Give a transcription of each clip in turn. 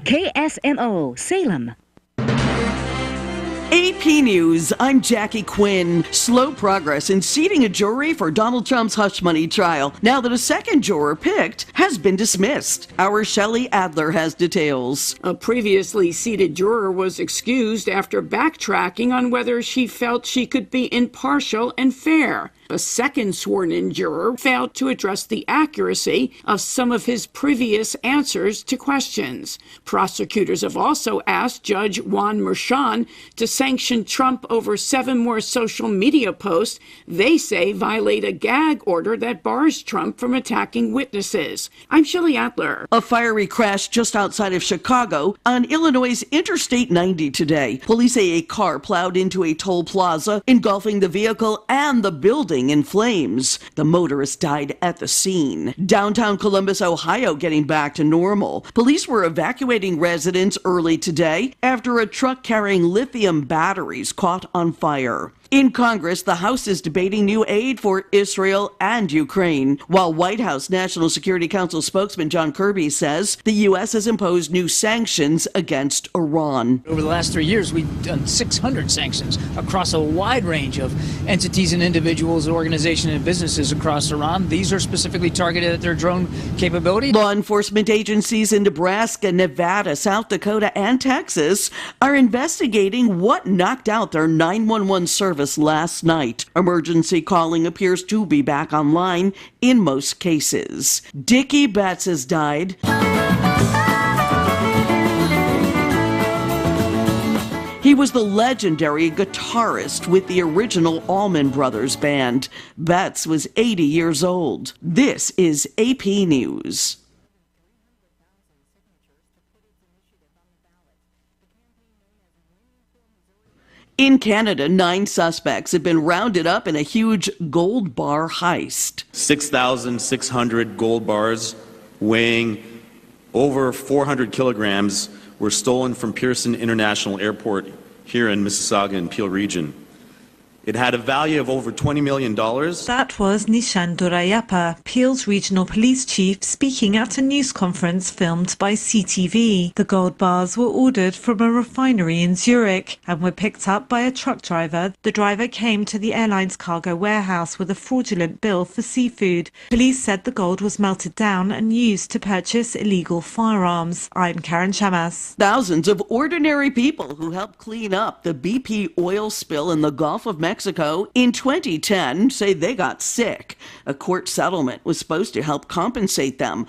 KSMO, Salem. AP News, I'm Jackie Quinn. Slow progress in seating a jury for Donald Trump's hush money trial, now that a second juror picked has been dismissed. Our Shelley Adler has details. A previously seated juror was excused after backtracking on whether she felt she could be impartial and fair. A second sworn-in juror failed to address the accuracy of some of his previous answers to questions. Prosecutors have also asked Judge Juan Merchan to sanction Trump over 7 more social media posts they say violate a gag order that bars Trump from attacking witnesses. I'm Shelley Adler. A fiery crash just outside of Chicago on Illinois' Interstate 90 today. Police say a car plowed into a toll plaza, engulfing the vehicle and the building in flames. The motorist died at the scene. Downtown Columbus, Ohio, getting back to normal. Police were evacuating residents early today after a truck carrying lithium batteries caught on fire. In Congress, the House is debating new aid for Israel and Ukraine, while White House National Security Council spokesman John Kirby says the U.S. has imposed new sanctions against Iran. Over the last 3 years, we've done 600 sanctions across a wide range of entities and individuals, organizations, and businesses across Iran. These are specifically targeted at their drone capability. Law enforcement agencies in Nebraska, Nevada, South Dakota, and Texas are investigating what knocked out their 911 service last night. Emergency calling appears to be back online in most cases. Dickie Betts has died. He was the legendary guitarist with the original Allman Brothers Band. Betts was 80 years old. This is AP News. In Canada, 9 suspects have been rounded up in a huge gold bar heist. 6,600 gold bars weighing over 400 kilograms were stolen from Pearson International Airport here in Mississauga and Peel region. It had a value of over $20 million. That was Nishan Durayappa, Peel's regional police chief, speaking at a news conference filmed by CTV. The gold bars were ordered from a refinery in Zurich and were picked up by a truck driver. The driver came to the airline's cargo warehouse with a fraudulent bill for seafood. Police said the gold was melted down and used to purchase illegal firearms. I'm Karen Chamas. Thousands of ordinary people who helped clean up the BP oil spill in the Gulf of Mexico in 2010 say they got sick. A court settlement was supposed to help compensate them.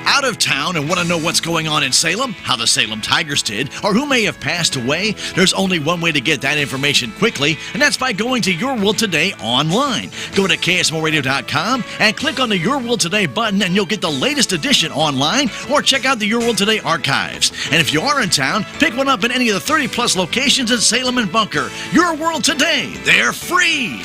Out of town and want to know what's going on in Salem, how the Salem Tigers did, or who may have passed away? There's only one way to get that information quickly, and that's by going to Your World Today online. Go to KSMORadio.com and click on the Your World Today button, and you'll get the latest edition online, or check out the Your World Today archives. And if you are in town, pick one up in any of the 30-plus locations in Salem and Bunker. Your World Today, they're free!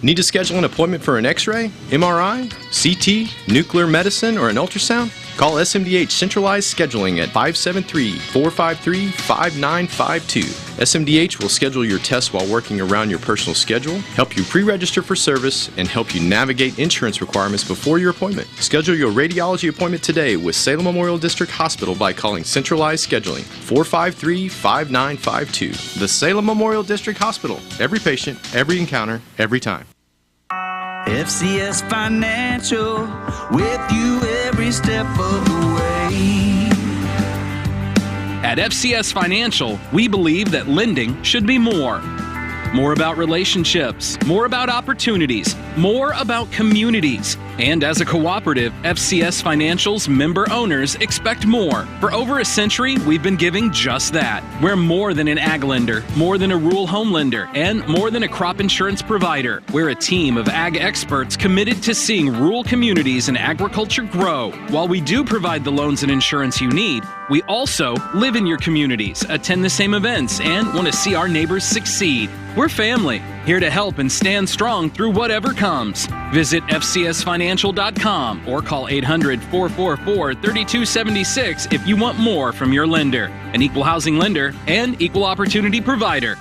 Need to schedule an appointment for an X-ray, MRI, CT, nuclear medicine, or an ultrasound? Call SMDH Centralized Scheduling at 573-453-5952. SMDH will schedule your tests while working around your personal schedule, help you pre-register for service, and help you navigate insurance requirements before your appointment. Schedule your radiology appointment today with Salem Memorial District Hospital by calling Centralized Scheduling 453-5952. The Salem Memorial District Hospital. Every patient, every encounter, every time. FCS Financial, with you every step of the way. At FCS Financial, we believe that lending should be more. More about relationships, more about opportunities, more about communities. And as a cooperative, FCS Financial's member owners expect more. For over a century, we've been giving just that. We're more than an ag lender, more than a rural home lender, and more than a crop insurance provider. We're a team of ag experts committed to seeing rural communities and agriculture grow. While we do provide the loans and insurance you need, we also live in your communities, attend the same events, and want to see our neighbors succeed. We're family, here to help and stand strong through whatever comes. Visit FCSFinancial.com or call 800-444-3276 if you want more from your lender. An equal housing lender and equal opportunity provider.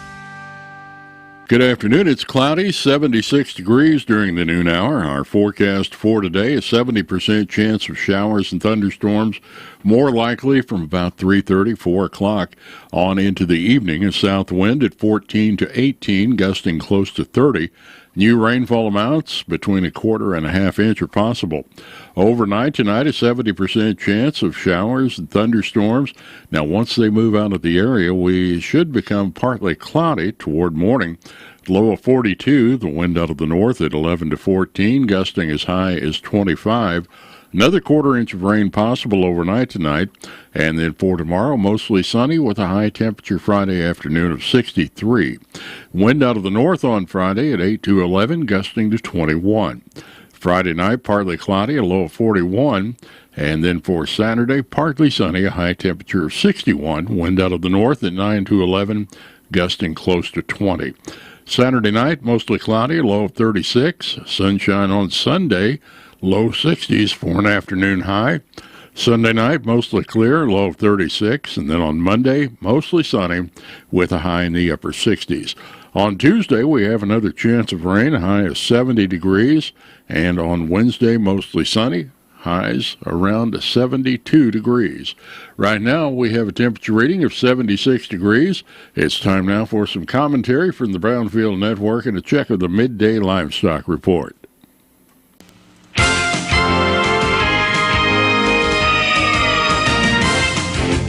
Good afternoon. It's cloudy, 76 degrees during the noon hour. Our forecast for today is 70% chance of showers and thunderstorms, more likely from about 3:30, 4 o'clock on into the evening. A south wind at 14 to 18, gusting close to 30. New rainfall amounts between a quarter and a half inch are possible. Overnight tonight, a 70% chance of showers and thunderstorms. Now, once they move out of the area, we should become partly cloudy toward morning. Low of 42, the wind out of the north at 11 to 14, gusting as high as 25. Another quarter inch of rain possible overnight tonight. And then for tomorrow, mostly sunny with a high temperature Friday afternoon of 63. Wind out of the north on Friday at 8 to 11, gusting to 21. Friday night, partly cloudy, a low of 41. And then for Saturday, partly sunny, a high temperature of 61. Wind out of the north at 9 to 11, gusting close to 20. Saturday night, mostly cloudy, a low of 36. Sunshine on Sunday, low 60s for an afternoon high. Sunday night, mostly clear, low of 36. And then on Monday, mostly sunny with a high in the upper 60s. On Tuesday, we have another chance of rain, a high of 70 degrees. And on Wednesday, mostly sunny, highs around 72 degrees. Right now, we have a temperature reading of 76 degrees. It's time now for some commentary from the Brownfield Network and a check of the midday livestock report.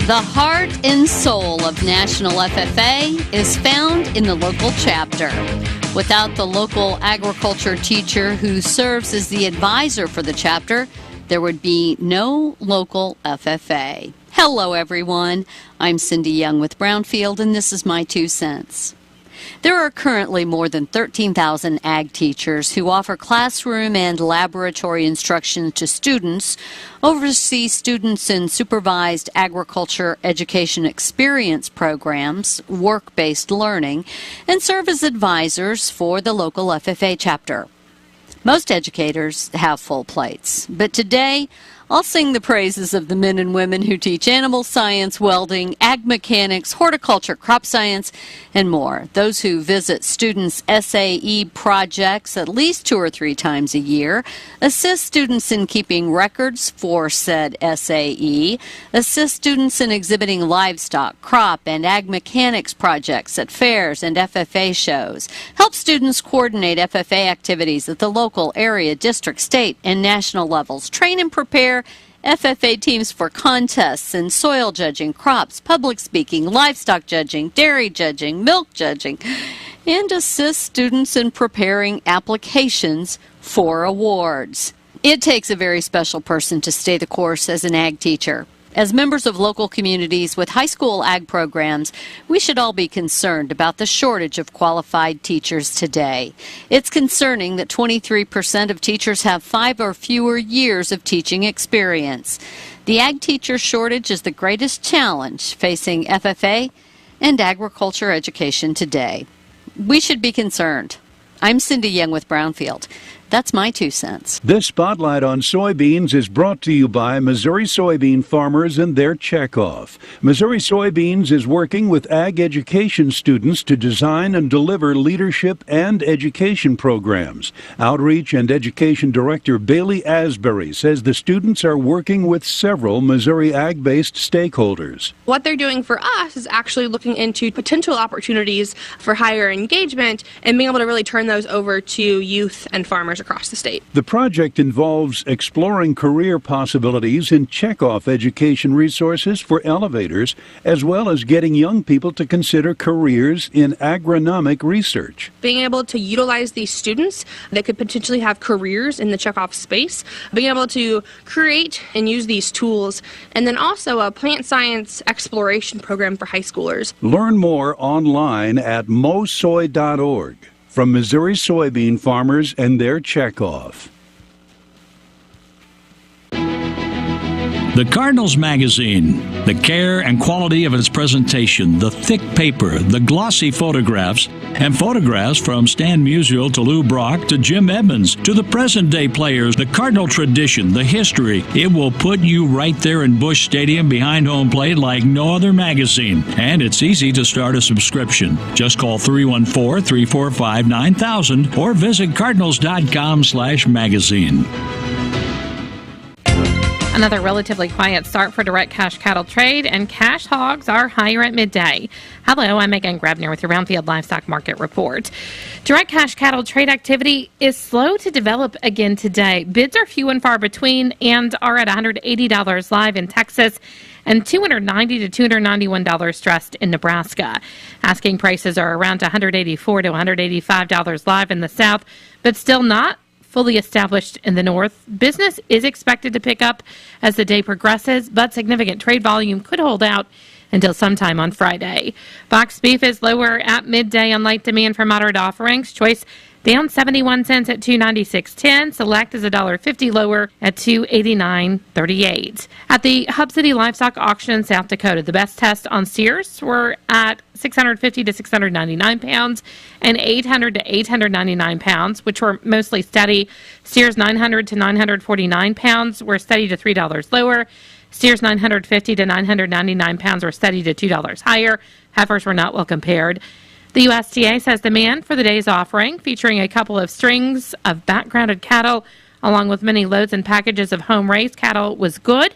The heart and soul of National FFA is found in the local chapter. Without the local agriculture teacher who serves as the advisor for the chapter, there would be no local FFA. Hello, everyone. I'm Cindy Young with Brownfield, and this is my 2 cents. There are currently more than 13,000 ag teachers who offer classroom and laboratory instruction to students, oversee students in supervised agriculture education experience programs, work-based learning, and serve as advisors for the local FFA chapter. Most educators have full plates, but today I'll sing the praises of the men and women who teach animal science, welding, ag mechanics, horticulture, crop science, and more. Those who visit students' SAE projects at least 2 or 3 times a year, assist students in keeping records for said SAE, assist students in exhibiting livestock, crop, and ag mechanics projects at fairs and FFA shows, help students coordinate FFA activities at the local, area, district, state, and national levels, train and prepare FFA teams for contests in soil judging, crops, public speaking, livestock judging, dairy judging, milk judging, and assist students in preparing applications for awards. It takes a very special person to stay the course as an ag teacher. As members of local communities with high school ag programs, we should all be concerned about the shortage of qualified teachers today. It's concerning that 23% of teachers have 5 or fewer years of teaching experience. The ag teacher shortage is the greatest challenge facing FFA and agriculture education today. We should be concerned. I'm Cindy Young with Brownfield. That's my 2 cents. This Spotlight on Soybeans is brought to you by Missouri soybean farmers and their checkoff. Missouri Soybeans is working with ag education students to design and deliver leadership and education programs. Outreach and Education Director Bailey Asbury says the students are working with several Missouri ag-based stakeholders. What they're doing for us is actually looking into potential opportunities for higher engagement and being able to really turn those over to youth and farmers across the state. The project involves exploring career possibilities in checkoff education resources for elevators, as well as getting young people to consider careers in agronomic research. Being able to utilize these students that could potentially have careers in the checkoff space, being able to create and use these tools, and then also a plant science exploration program for high schoolers. Learn more online at mosoy.org. From Missouri soybean farmers and their checkoff. The Cardinals magazine, the care and quality of its presentation, the thick paper, the glossy photographs, and photographs from Stan Musial to Lou Brock to Jim Edmonds to the present-day players, the Cardinal tradition, the history. It will put you right there in Busch Stadium behind home plate like no other magazine. And it's easy to start a subscription. Just call 314-345-9000 or visit cardinals.com/magazine. Another relatively quiet start for direct cash cattle trade, and cash hogs are higher at midday. Hello, I'm Megan Grebner with your Brownfield Livestock Market Report. Direct cash cattle trade activity is slow to develop again today. Bids are few and far between and are at $180 live in Texas and $290 to $291 stressed in Nebraska. Asking prices are around $184 to $185 live in the South, but still not fully established in the north. Business is expected to pick up as the day progresses, but significant trade volume could hold out until sometime on Friday. Box beef is lower at midday on light demand for moderate offerings. Choice down 71 cents at $296.10. Select is $1.50 lower at $289.38. At the Hub City Livestock Auction in South Dakota, the best test on steers were at 650 to 699 pounds and 800 to 899 pounds, which were mostly steady. Steers 900 to 949 pounds were steady to $3 lower. Steers 950 to 999 pounds were steady to $2 higher. Heifers were not well compared. The USDA says demand for the day's offering, featuring a couple of strings of backgrounded cattle, along with many loads and packages of home-raised cattle, was good.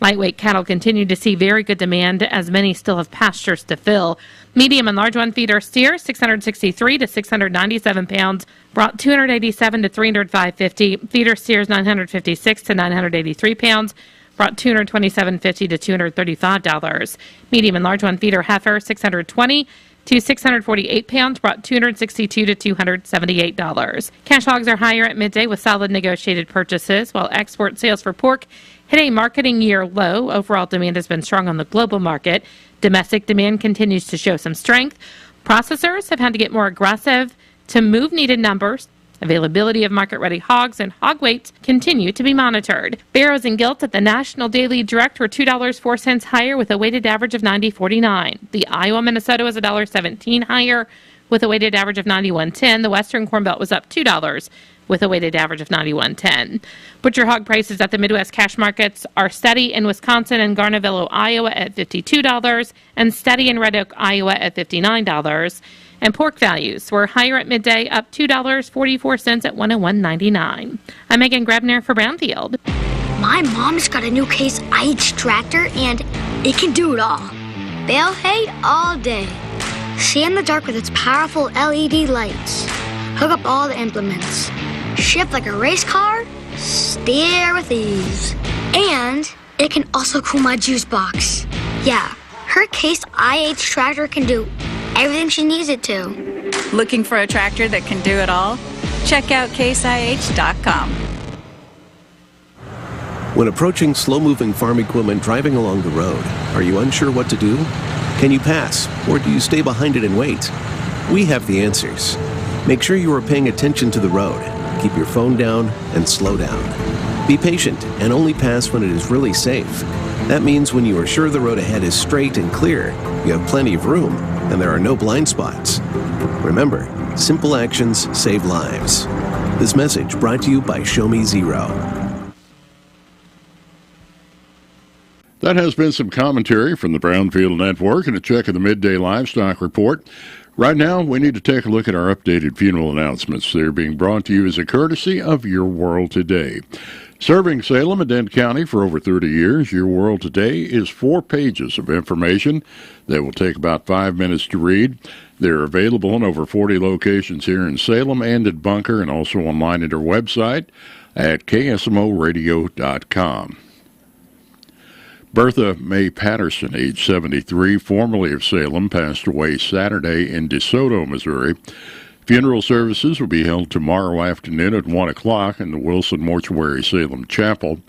Lightweight cattle continued to see very good demand, as many still have pastures to fill. Medium and large one feeder steers, 663 to 697 pounds, brought 287 to 305.50. Feeder steers, 956 to 983 pounds, brought $227.50 to $235. Medium and large one feeder heifer, 620 to 648 pounds, brought $262 to $278. Cash hogs are higher at midday with solid negotiated purchases, while export sales for pork hit a marketing year low. Overall demand has been strong on the global market. Domestic demand continues to show some strength. Processors have had to get more aggressive to move needed numbers. Availability of market-ready hogs and hog weights continue to be monitored. Barrows and gilts at the National Daily Direct were $2.04 higher with a weighted average of $90.49. The Iowa Minnesota was $1.17 higher with a weighted average of $91.10. The Western Corn Belt was up $2 with a weighted average of $91.10. Butcher hog prices at the Midwest cash markets are steady in Wisconsin and Garnavillo, Iowa at $52 and steady in Red Oak, Iowa at $59. And pork values were higher at midday, up $2.44 at $101.99. I'm Megan Grebner for Brownfield. My mom's got a new Case IH tractor, and it can do it all. Bale hay all day. See in the dark with its powerful LED lights. Hook up all the implements. Shift like a race car. Steer with ease. And it can also cool my juice box. Yeah, her Case IH tractor can do everything she needs it to. Looking for a tractor that can do it all? Check out caseih.com. When approaching slow-moving farm equipment driving along the road, are you unsure what to do? Can you pass, or do you stay behind it and wait? We have the answers. Make sure you are paying attention to the road. Keep your phone down and slow down. Be patient and only pass when it is really safe. That means when you are sure the road ahead is straight and clear, you have plenty of room, and there are no blind spots. Remember, simple actions save lives. This message brought to you by Show Me Zero. That has been some commentary from the Brownfield Network and a check of the Midday Livestock Report. Right now, we need to take a look at our updated funeral announcements. They're being brought to you as a courtesy of Your World Today. Serving Salem and Dent County for over 30 years, Your World Today is 4 pages of information that will take about 5 minutes to read. They're available in over 40 locations here in Salem and at Bunker, and also online at our website at ksmoradio.com. Bertha Mae Patterson, age 73, formerly of Salem, passed away Saturday in DeSoto, Missouri. Funeral services will be held tomorrow afternoon at 1 o'clock in the Wilson Mortuary Salem Chapel.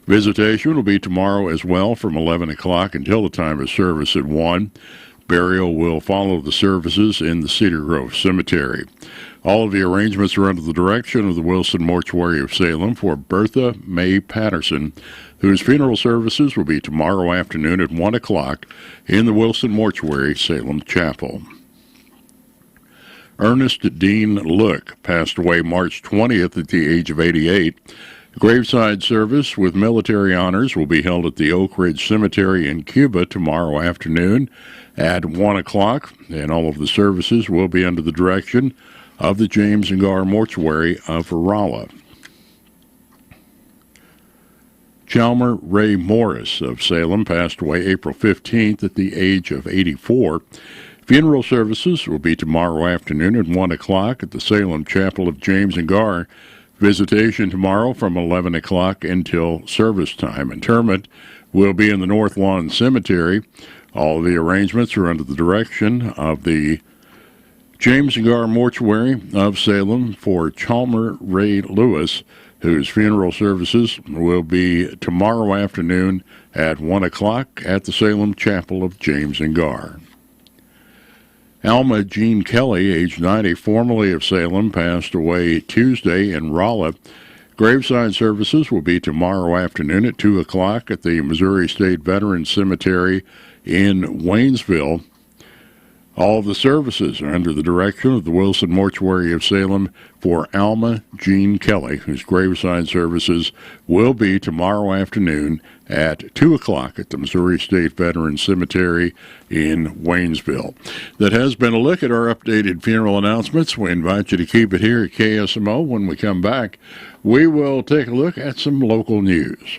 Visitation will be tomorrow as well from 11 o'clock until the time of service at 1. Burial will follow the services in the Cedar Grove Cemetery. All of the arrangements are under the direction of the Wilson Mortuary of Salem for Bertha Mae Patterson, whose funeral services will be tomorrow afternoon at 1 o'clock in the Wilson Mortuary, Salem Chapel. Ernest Dean Look passed away March 20th at the age of 88. Graveside service with military honors will be held at the Oak Ridge Cemetery in Cuba tomorrow afternoon at 1 o'clock, and all of the services will be under the direction of the James and Gar Mortuary of Rolla. Chalmer Ray Morris of Salem passed away April 15th at the age of 84. Funeral services will be tomorrow afternoon at 1 o'clock at the Salem Chapel of James and Gar. Visitation tomorrow from 11 o'clock until service time. Interment will be in the North Lawn Cemetery. All of the arrangements are under the direction of the James and Gar Mortuary of Salem for Chalmer Ray Lewis, whose funeral services will be tomorrow afternoon at 1 o'clock at the Salem Chapel of James and Gar. Alma Jean Kelly, age 90, formerly of Salem, passed away Tuesday in Rolla. Graveside services will be tomorrow afternoon at 2 o'clock at the Missouri State Veterans Cemetery in Waynesville. All of the services are under the direction of the Wilson Mortuary of Salem for Alma Jean Kelly, whose graveside services will be tomorrow afternoon at 2 o'clock at the Missouri State Veterans Cemetery in Waynesville. That has been a look at our updated funeral announcements. We invite you to keep it here at KSMO. When we come back, we will take a look at some local news.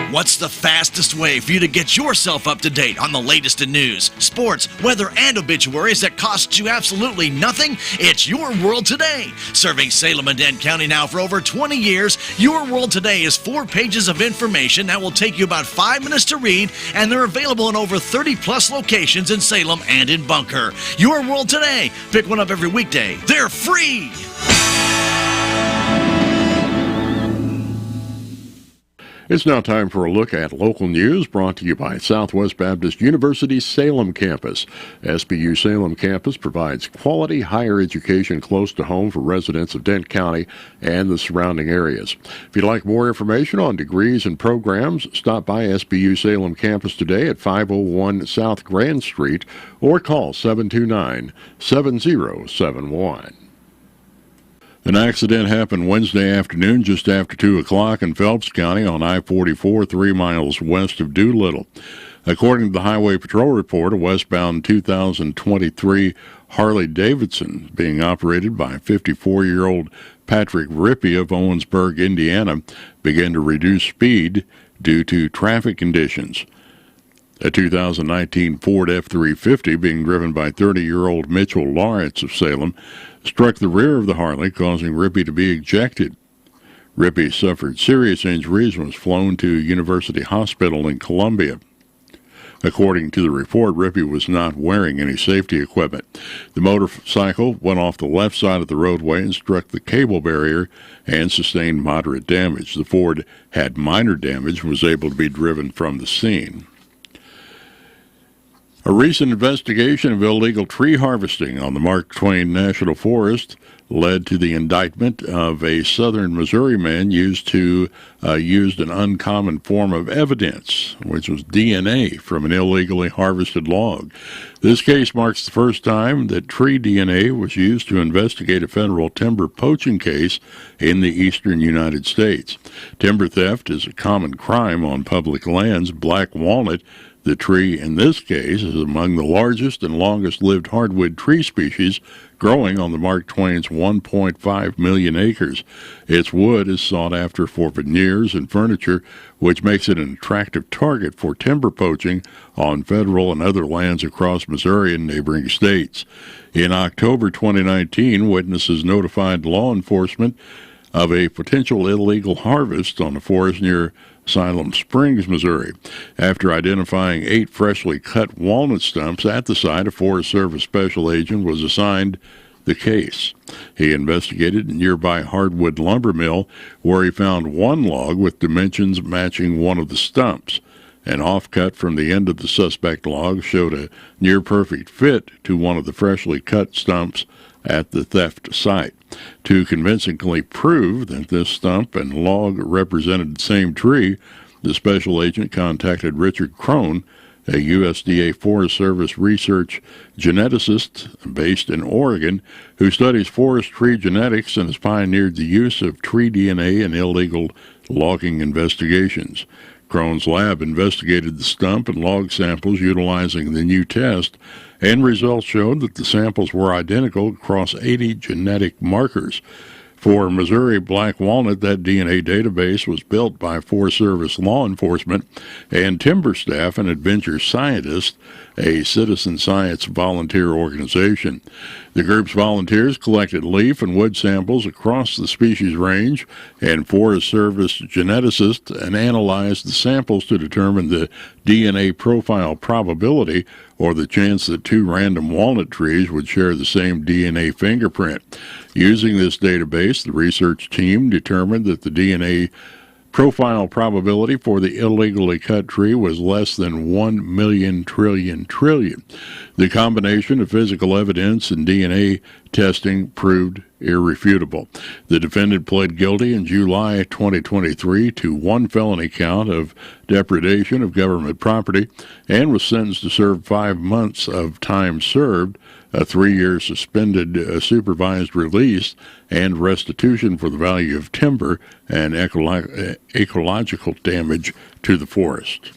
What's the fastest way for you to get yourself up to date on the latest in news, sports, weather, and obituaries that costs you absolutely nothing? It's Your World Today. Serving Salem and Dent County now for over 20 years, Your World Today is 4 pages of information that will take you about 5 minutes to read, and they're available in over 30-plus locations in Salem and in Bunker. Your World Today. Pick one up every weekday. They're free. It's now time for a look at local news brought to you by Southwest Baptist University's Salem campus. SBU Salem campus provides quality higher education close to home for residents of Dent County and the surrounding areas. If you'd like more information on degrees and programs, stop by SBU Salem campus today at 501 South Grand Street or call 729-7071. An accident happened Wednesday afternoon just after 2 o'clock in Phelps County on I-44, 3 miles west of Doolittle. According to the Highway Patrol report, a westbound 2023 Harley-Davidson being operated by 54-year-old Patrick Rippey of Owensburg, Indiana, began to reduce speed due to traffic conditions. A 2019 Ford F-350 being driven by 30-year-old Mitchell Lawrence of Salem struck the rear of the Harley, causing Rippey to be ejected. Rippey suffered serious injuries and was flown to University Hospital in Columbia. According to the report, Rippey was not wearing any safety equipment. The motorcycle went off the left side of the roadway and struck the cable barrier and sustained moderate damage. The Ford had minor damage and was able to be driven from the scene. A recent investigation of illegal tree harvesting on the Mark Twain National Forest led to the indictment of a southern Missouri man used an uncommon form of evidence, which was DNA from an illegally harvested log. This case marks the first time that tree DNA was used to investigate a federal timber poaching case in the eastern United States. Timber theft is a common crime on public lands. Black walnut, the tree in this case, is among the largest and longest-lived hardwood tree species growing on the Mark Twain's 1.5 million acres. Its wood is sought after for veneers and furniture, which makes it an attractive target for timber poaching on federal and other lands across Missouri and neighboring states. In October 2019, witnesses notified law enforcement of a potential illegal harvest on a forest near Siloam Springs, Missouri. After identifying 8 freshly cut walnut stumps at the site, a Forest Service special agent was assigned the case. He investigated a nearby hardwood lumber mill where he found one log with dimensions matching one of the stumps. An offcut from the end of the suspect log showed a near-perfect fit to one of the freshly cut stumps at the theft site. To convincingly prove that this stump and log represented the same tree, the special agent contacted Richard Crone, a USDA Forest Service research geneticist based in Oregon, who studies forest tree genetics and has pioneered the use of tree DNA in illegal logging investigations. Crone's lab investigated the stump and log samples utilizing the new test, and results showed that the samples were identical across 80 genetic markers. For Missouri black walnut, that DNA database was built by Forest Service law enforcement and timber staff and adventure scientists, a citizen science volunteer organization. The group's volunteers collected leaf and wood samples across the species range, and Forest Service geneticists analyzed the samples to determine the DNA profile probability, or the chance that two random walnut trees would share the same DNA fingerprint. Using this database, the research team determined that the DNA profile probability for the illegally cut tree was less than 1 million trillion. The combination of physical evidence and DNA testing proved irrefutable. The defendant pled guilty in July 2023 to one felony count of depredation of government property and was sentenced to serve 5 months of time served, a 3-year suspended supervised release, and restitution for the value of timber and ecological damage to the forest.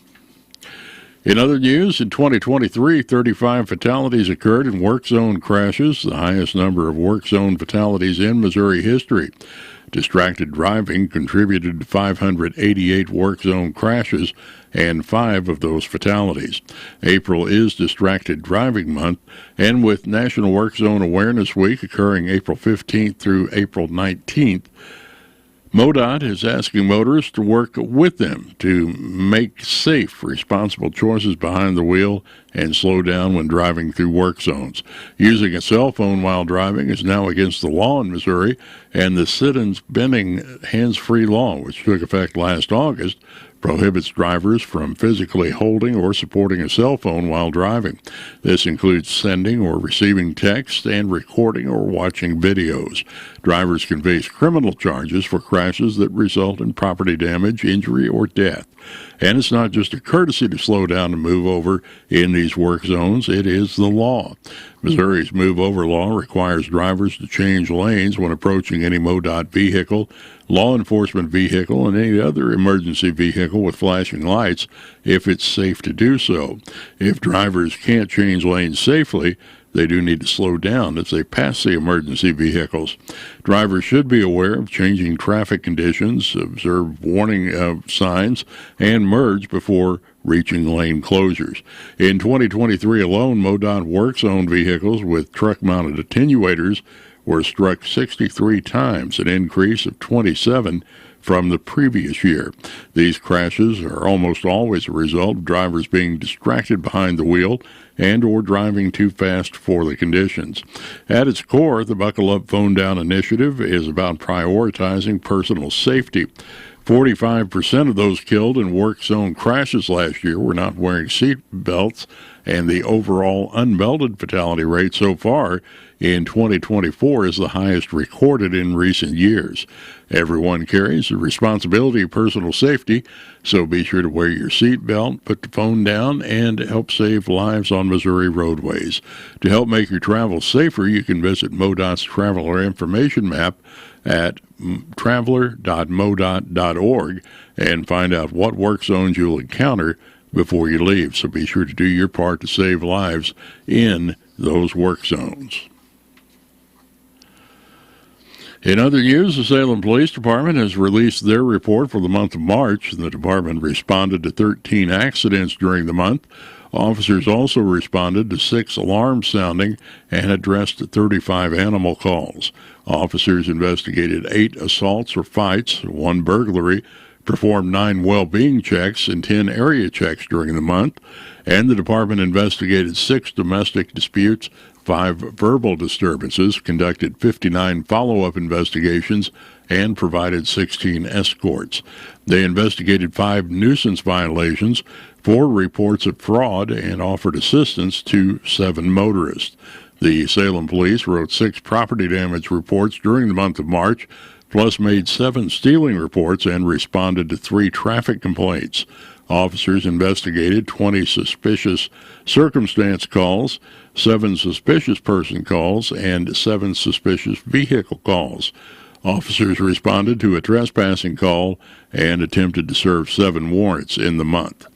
In other news, in 2023, 35 fatalities occurred in work zone crashes, the highest number of work zone fatalities in Missouri history. Distracted driving contributed to 588 work zone crashes and 5 of those fatalities. April is Distracted Driving Month, and with National Work Zone Awareness Week occurring April 15th through April 19th, MoDOT is asking motorists to work with them to make safe, responsible choices behind the wheel and slow down when driving through work zones. Using a cell phone while driving is now against the law in Missouri, and the sit-ins bending hands-free law, which took effect last August, prohibits drivers from physically holding or supporting a cell phone while driving. This includes sending or receiving text and recording or watching videos. Drivers can face criminal charges for crashes that result in property damage, injury, or death. And it's not just a courtesy to slow down and move over in these work zones, it is the law. Missouri's Move Over law requires drivers to change lanes when approaching any MoDOT vehicle, law enforcement vehicle, and any other emergency vehicle with flashing lights if it's safe to do so. If drivers can't change lanes safely, they do need to slow down as they pass the emergency vehicles. Drivers should be aware of changing traffic conditions, observe warning signs, and merge before reaching lane closures. In 2023 alone, MoDOT work-zone vehicles with truck-mounted attenuators were struck 63 times, an increase of 27 from the previous year. These crashes are almost always a result of drivers being distracted behind the wheel and or driving too fast for the conditions. At its core, the Buckle Up Phone Down initiative is about prioritizing personal safety. 45% of those killed in work zone crashes last year were not wearing seat belts, and the overall unbelted fatality rate so far in 2024 is the highest recorded in recent years. Everyone carries the responsibility of personal safety, so be sure to wear your seat belt, put the phone down, and help save lives on Missouri roadways. To help make your travel safer, you can visit MoDOT's Traveler Information Map at traveler.modot.org and find out what work zones you'll encounter before you leave. So be sure to do your part to save lives in those work zones. In other news, the Salem Police Department has released their report for the month of March. The department responded to 13 accidents during the month. Officers also responded to 6 alarms sounding and addressed 35 animal calls. Officers investigated 8 assaults or fights, 1 burglary, performed 9 well-being checks and 10 area checks during the month, and the department investigated 6 domestic disputes 5 verbal disturbances, conducted 59 follow-up investigations, and provided 16 escorts. They investigated 5 nuisance violations, 4 reports of fraud, and offered assistance to 7 motorists. The Salem police wrote 6 property damage reports during the month of March, plus made 7 stealing reports and responded to 3 traffic complaints. Officers investigated 20 suspicious circumstance calls, 7 suspicious person calls, and 7 suspicious vehicle calls. Officers responded to a trespassing call and attempted to serve 7 warrants in the month.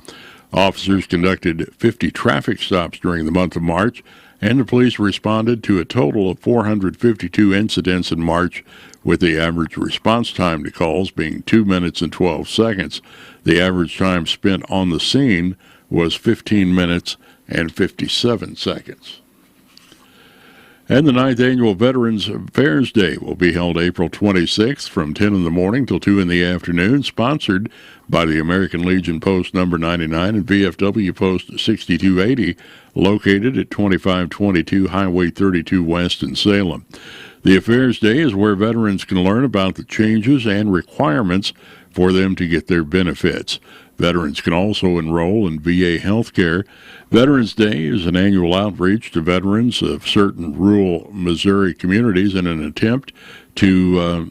Officers conducted 50 traffic stops during the month of March, and the police responded to a total of 452 incidents in March, with the average response time to calls being 2 minutes and 12 seconds. The average time spent on the scene was 15 minutes and 57 seconds. And the 9th Annual Veterans Affairs Day will be held April 26th from 10 in the morning till 2 in the afternoon, sponsored by the American Legion Post number 99 and VFW Post 6280, located at 2522 Highway 32 West in Salem. The Affairs Day is where veterans can learn about the changes and requirements for them to get their benefits. Veterans can also enroll in VA health care. Veterans Day is an annual outreach to veterans of certain rural Missouri communities in an attempt to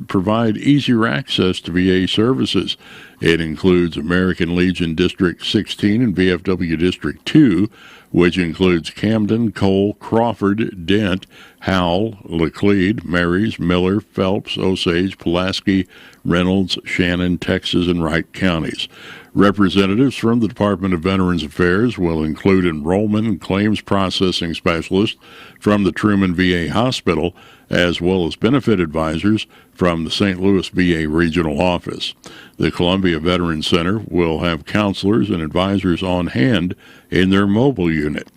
provide easier access to VA services. It includes American Legion District 16 and VFW District 2, which includes Camden, Cole, Crawford, Dent, Howell, Laclede, Marys, Miller, Phelps, Osage, Pulaski, Reynolds, Shannon, Texas, and Wright counties. Representatives from the Department of Veterans Affairs will include enrollment and claims processing specialists from the Truman VA Hospital, as well as benefit advisors from the St. Louis VA Regional Office. The Columbia Veterans Center will have counselors and advisors on hand in their mobile unit.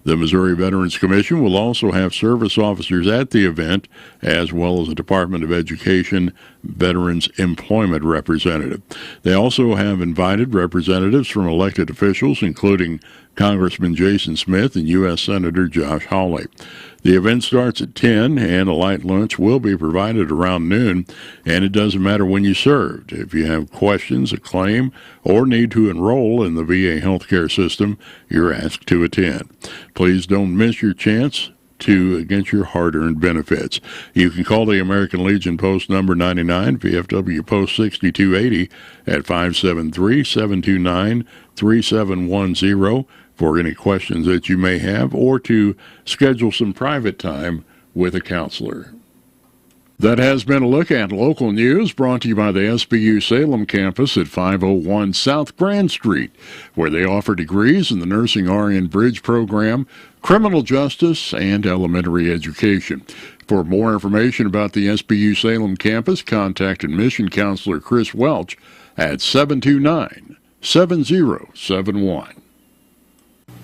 The Missouri Veterans Commission will also have service officers at the event, as well as a Department of Education Veterans Employment representative. They also have invited representatives from elected officials, including Congressman Jason Smith and U.S. Senator Josh Hawley. The event starts at 10, and a light lunch will be provided around noon, and it doesn't matter when you served. If you have questions, a claim, or need to enroll in the VA healthcare system, you're asked to attend. Please don't miss your chance to get your hard-earned benefits. You can call the American Legion Post number 99, VFW Post 6280 at 573-729-3710 for any questions that you may have, or to schedule some private time with a counselor. That has been a look at local news brought to you by the SBU Salem campus at 501 South Grand Street, where they offer degrees in the Nursing RN Bridge program, criminal justice, and elementary education. For more information about the SBU Salem campus, contact admission counselor Chris Welch at 729-7071.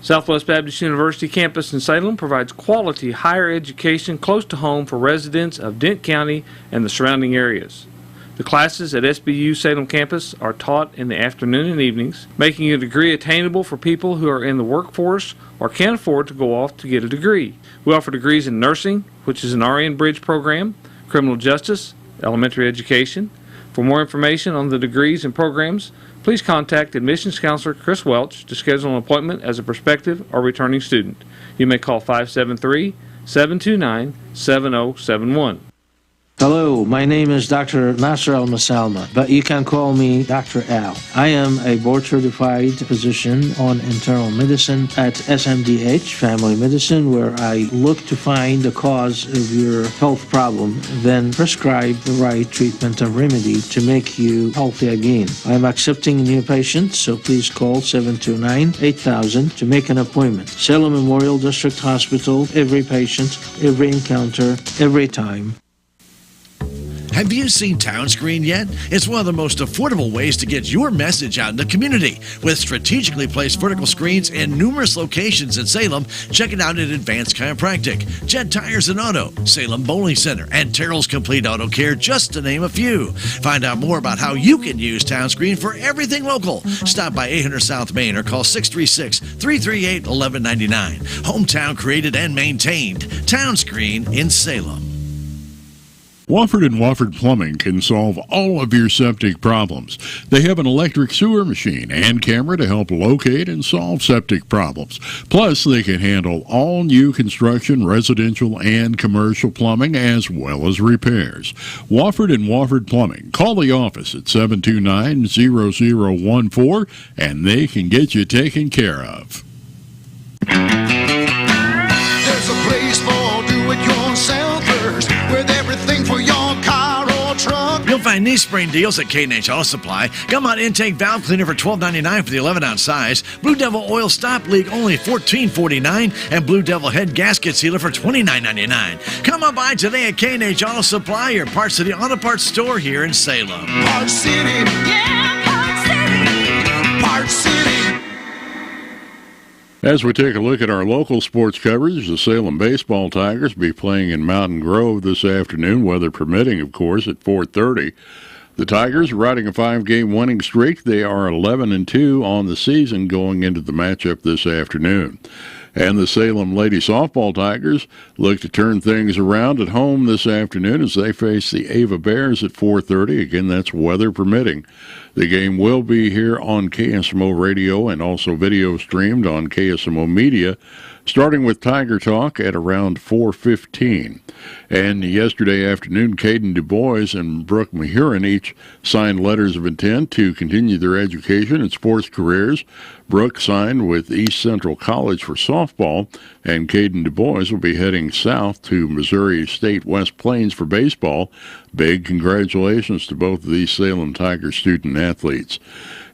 Southwest Baptist University campus in Salem provides quality higher education close to home for residents of Dent County and the surrounding areas. The classes at SBU Salem campus are taught in the afternoon and evenings, making a degree attainable for people who are in the workforce or can't afford to go off to get a degree. We offer degrees in nursing, which is an RN Bridge program, criminal justice, elementary education. For more information on the degrees and programs, please contact admissions counselor Chris Welch to schedule an appointment as a prospective or returning student. You may call 573-729-7071. Hello, my name is Dr. Nasser Al-Masalma, but you can call me Dr. Al. I am a board-certified physician on internal medicine at SMDH, Family Medicine, where I look to find the cause of your health problem, then prescribe the right treatment and remedy to make you healthy again. I am accepting new patients, so please call 729-8000 to make an appointment. Salem Memorial District Hospital, every patient, every encounter, every time. Have you seen Town Screen yet? It's one of the most affordable ways to get your message out in the community. With strategically placed vertical screens in numerous locations in Salem, check it out at Advanced Chiropractic, Jet Tires and Auto, Salem Bowling Center, and Terrell's Complete Auto Care, just to name a few. Find out more about how you can use Town Screen for everything local. Stop by 800 South Main or call 636-338-1199. Hometown created and maintained. Town Screen in Salem. Wofford & Wofford Plumbing can solve all of your septic problems. They have an electric sewer machine and camera to help locate and solve septic problems. Plus, they can handle all new construction, residential, and commercial plumbing, as well as repairs. Wofford & Wofford Plumbing. Call the office at 729-0014, and they can get you taken care of. There's a place for do-it-yourselfers with everything for your car or truck. You'll find these spring deals at K&H Auto Supply. Gumot intake valve cleaner for $12.99 for the 11-ounce size. Blue Devil oil stop leak only $14.49, and Blue Devil head gasket sealer for $29.99. Come on by today at K&H Auto Supply, your Parts City Auto Parts store here in Salem. Parts City, yeah, Parts City, Parts City. As we take a look at our local sports coverage, the Salem Baseball Tigers will be playing in Mountain Grove this afternoon, weather permitting, of course, at 4:30. The Tigers are riding a 5-game winning streak. They are 11-2 on the season going into the matchup this afternoon. And the Salem Lady Softball Tigers look to turn things around at home this afternoon as they face the Ava Bears at 4:30. Again, that's weather permitting. The game will be here on KSMO Radio and also video streamed on KSMO Media, starting with Tiger Talk at around 4:15. And yesterday afternoon, Caden Du Bois and Brooke Mahurin each signed letters of intent to continue their education and sports careers. Brooke signed with East Central College for softball, and Caden Du Bois will be heading south to Missouri State West Plains for baseball. Big congratulations to both of these Salem Tiger student athletes.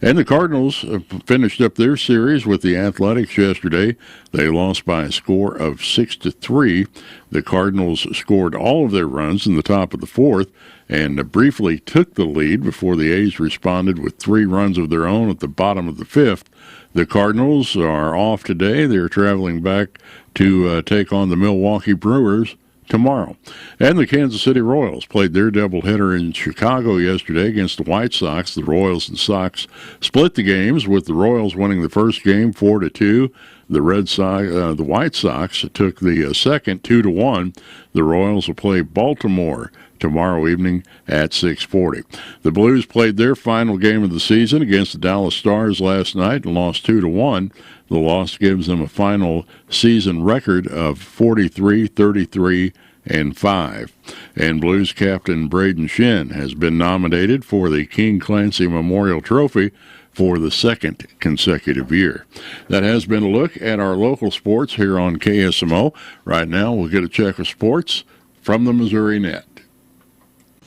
And the Cardinals finished up their series with the Athletics yesterday. They lost by a score of 6-3. The Cardinals scored all of their runs in the top of the fourth and briefly took the lead before the A's responded with 3 runs of their own at the bottom of the fifth. The Cardinals are off today. They're traveling back to take on the Milwaukee Brewers tomorrow. And the Kansas City Royals played their doubleheader in Chicago yesterday against the White Sox. The Royals and Sox split the games, with the Royals winning the first game 4-2. The White Sox took the second 2-1. The Royals will play Baltimore tomorrow evening at 6:40. The Blues played their final game of the season against the Dallas Stars last night and lost 2-1. The loss gives them a final season record of 43-33-5. And Blues captain Braden Shin has been nominated for the King Clancy Memorial Trophy for the second consecutive year. That has been a look at our local sports here on KSMO. Right now, we'll get a check of sports from the Missouri Net.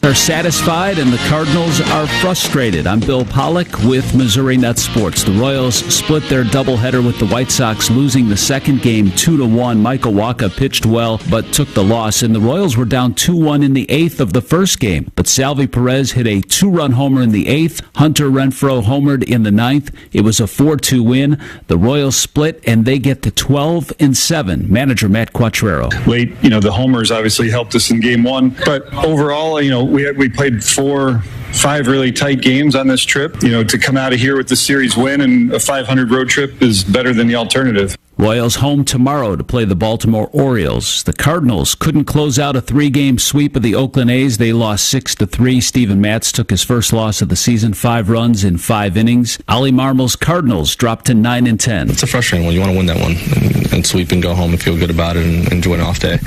Are satisfied and the Cardinals are frustrated. I'm Bill Pollack with Missouri Net Sports. The Royals split their doubleheader with the White Sox, losing the second game 2-1. Michael Wacha pitched well but took the loss, and the Royals were down 2-1 in the eighth of the first game. But Salvi Perez hit a 2-run homer in the eighth. Hunter Renfroe homered in the ninth. It was a 4-2 win. The Royals split and they get to 12-7. Manager Matt Quattrero. Late, the homers obviously helped us in game one, but overall, we played 4-5 really tight games on this trip. To come out of here with the series win and a 500 road trip is better than the alternative. Royals home tomorrow to play the Baltimore Orioles. The Cardinals couldn't close out a 3-game sweep of the Oakland A's. They lost 6-3. Steven Matz took his first loss of the season, 5 runs in 5 innings. Ollie Marmol's Cardinals dropped to 9-10. It's a frustrating one. You want to win that one and sweep and go home and feel good about it and enjoy an off day.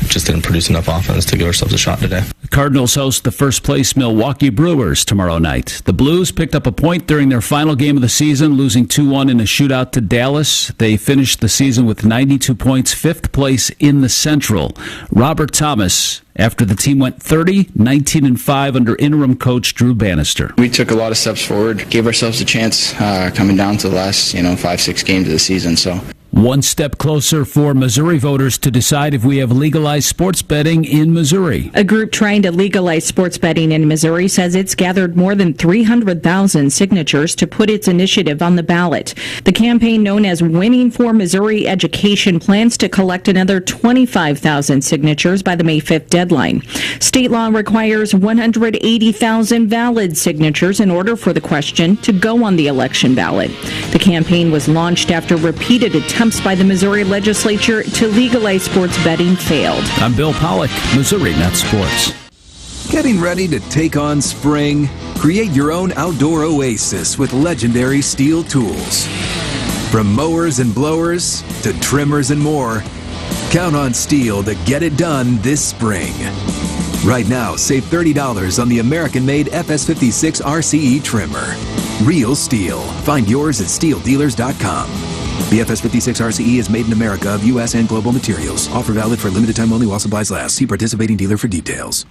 Just didn't produce enough offense to give ourselves a shot today. The Cardinals host the first-place Milwaukee Brewers tomorrow night. The Blues picked up a point during their final game of the season, losing 2-1 in a shootout to Dallas. They finished the season with 92 points, 5th place in the Central. Robert Thomas, after the team went 30-19-5 under interim coach Drew Bannister. We took a lot of steps forward, gave ourselves a chance coming down to the last 5-6 games of the season. So One step closer for Missouri voters to decide if we have legalized sports betting in Missouri. A group trying to legalize sports betting in Missouri says it's gathered more than 300,000 signatures to put its initiative on the ballot. The campaign, known as Winning for Missouri Education, plans to collect another 25,000 signatures by the May 5th deadline. State law requires 180,000 valid signatures in order for the question to go on the election ballot. The campaign was launched after repeated attempts by the Missouri legislature to legalize sports betting failed. I'm Bill Pollock, Missouri Net Sports. Getting ready to take on spring? Create your own outdoor oasis with legendary Steel tools. From mowers and blowers to trimmers and more, count on Steel to get it done this spring. Right now, save $30 on the American-made FS56 RCE trimmer. Real Steel. Find yours at SteelDealers.com. The FS56 RCE is made in America of U.S. and global materials. Offer valid for a limited time only while supplies last. See participating dealer for details.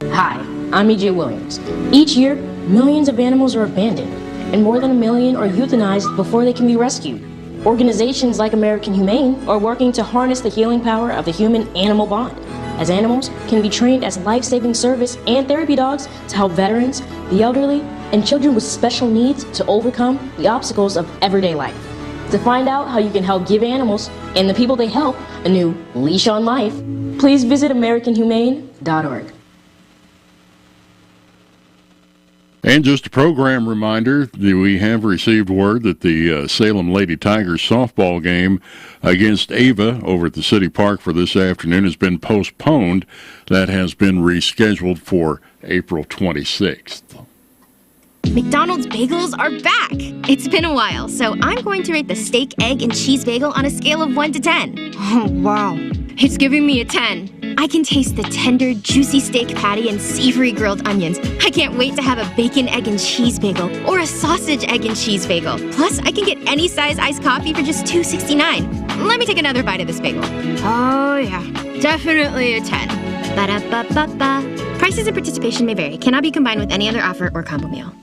Hi, I'm E.J. Williams. Each year, millions of animals are abandoned, and more than 1 million are euthanized before they can be rescued. Organizations like American Humane are working to harness the healing power of the human-animal bond, as animals can be trained as life-saving service and therapy dogs to help veterans, the elderly, and children with special needs to overcome the obstacles of everyday life. To find out how you can help give animals and the people they help a new leash on life, please visit AmericanHumane.org. And just a program reminder, we have received word that the Salem Lady Tigers softball game against Ava over at the City Park for this afternoon has been postponed. That has been rescheduled for April 26th. McDonald's bagels are back! It's been a while, so I'm going to rate the steak, egg, and cheese bagel on a scale of 1 to 10. Oh, wow. It's giving me a 10. I can taste the tender, juicy steak patty and savory grilled onions. I can't wait to have a bacon, egg, and cheese bagel or a sausage, egg, and cheese bagel. Plus, I can get any size iced coffee for just $2.69. Let me take another bite of this bagel. Oh, yeah. Definitely a 10. Ba-da-ba-ba-ba. Prices and participation may vary. Cannot be combined with any other offer or combo meal.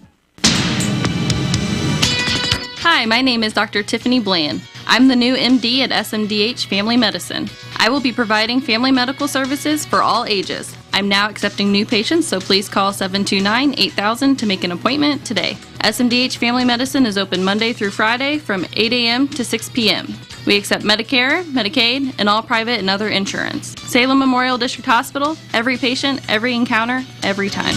Hi, my name is Dr. Tiffany Bland. I'm the new MD at SMDH Family Medicine. I will be providing family medical services for all ages. I'm now accepting new patients, so please call 729-8000 to make an appointment today. SMDH Family Medicine is open Monday through Friday from 8 a.m. to 6 p.m. We accept Medicare, Medicaid, and all private and other insurance. Salem Memorial District Hospital, every patient, every encounter, every time.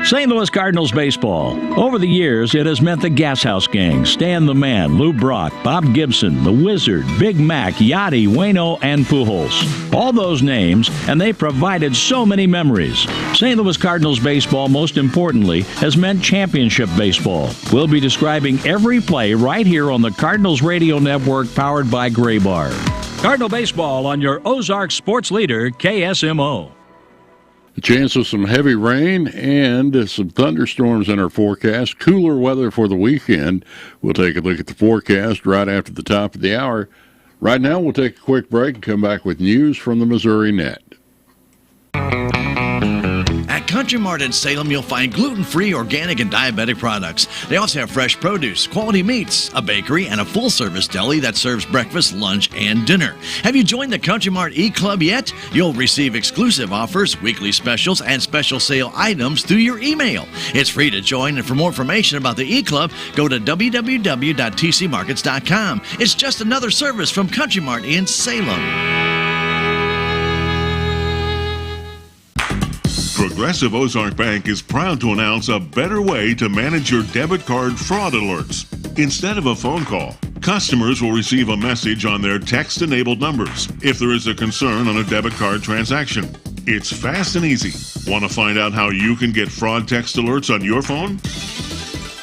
St. Louis Cardinals baseball. Over the years, it has meant the Gas House Gang, Stan the Man, Lou Brock, Bob Gibson, The Wizard, Big Mac, Yachty, Waino, and Pujols. All those names, and they provided so many memories. St. Louis Cardinals baseball, most importantly, has meant championship baseball. We'll be describing every play right here on the Cardinals Radio Network, powered by Gray Bar. Cardinal baseball on your Ozark sports leader, KSMO. A chance of some heavy rain and some thunderstorms in our forecast. Cooler weather for the weekend. We'll take a look at the forecast right after the top of the hour. Right now, we'll take a quick break and come back with news from the Missouri Net. At Country Mart in Salem, you'll find gluten-free, organic, and diabetic products. They also have fresh produce, quality meats, a bakery, and a full-service deli that serves breakfast, lunch, and dinner. Have you joined the Country Mart e-Club yet? You'll receive exclusive offers, weekly specials, and special sale items through your email. It's free to join, and for more information about the e-Club, go to www.tcmarkets.com. It's just another service from Country Mart in Salem. Progressive Ozark Bank is proud to announce a better way to manage your debit card fraud alerts. Instead of a phone call, customers will receive a message on their text-enabled numbers if there is a concern on a debit card transaction. It's fast and easy. Want to find out how you can get fraud text alerts on your phone?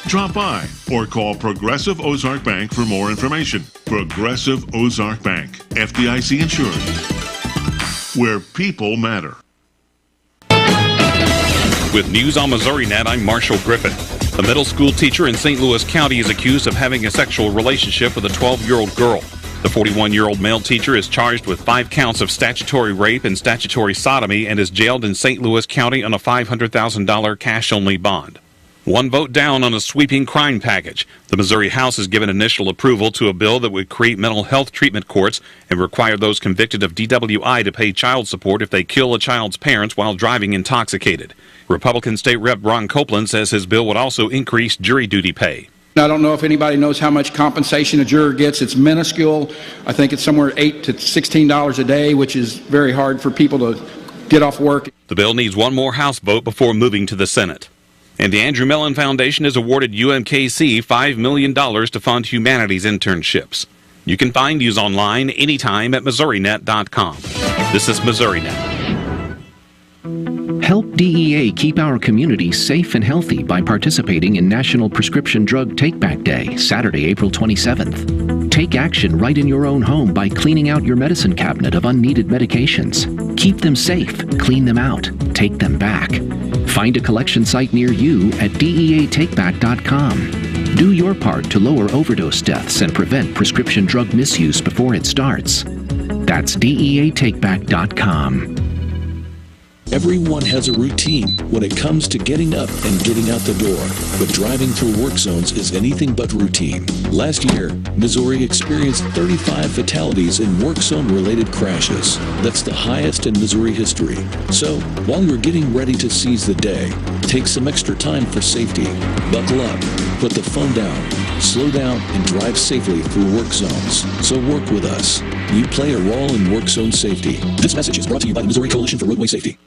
Drop by or call Progressive Ozark Bank for more information. Progressive Ozark Bank, FDIC insured, where people matter. With News on Missouri Net, I'm Marshall Griffin. A middle school teacher in St. Louis County is accused of having a sexual relationship with a 12-year-old girl. The 41-year-old male teacher is charged with 5 counts of statutory rape and statutory sodomy and is jailed in St. Louis County on a $500,000 cash-only bond. One vote down on a sweeping crime package. The Missouri House has given initial approval to a bill that would create mental health treatment courts and require those convicted of DWI to pay child support if they kill a child's parents while driving intoxicated. Republican State Rep Ron Copeland says his bill would also increase jury duty pay. I don't know if anybody knows how much compensation a juror gets. It's minuscule. I think it's somewhere $8 to $16 a day, which is very hard for people to get off work. The bill needs one more House vote before moving to the Senate. And the Andrew Mellon Foundation has awarded UMKC $5 million to fund humanities internships. You can find news online anytime at MissouriNet.com. This is MissouriNet. Help DEA keep our community safe and healthy by participating in National Prescription Drug Take-Back Day, Saturday, April 27th. Take action right in your own home by cleaning out your medicine cabinet of unneeded medications. Keep them safe, clean them out, take them back. Find a collection site near you at DEATakeback.com. Do your part to lower overdose deaths and prevent prescription drug misuse before it starts. That's DEATakeback.com. Everyone has a routine when it comes to getting up and getting out the door, but driving through work zones is anything but routine. Last year, Missouri experienced 35 fatalities in work zone related crashes. That's the highest in Missouri history. So, while you're getting ready to seize the day, take some extra time for safety. Buckle up, put the phone down, slow down, and drive safely through work zones. So work with us. You play a role in work zone safety. This message is brought to you by the Missouri Coalition for Roadway Safety.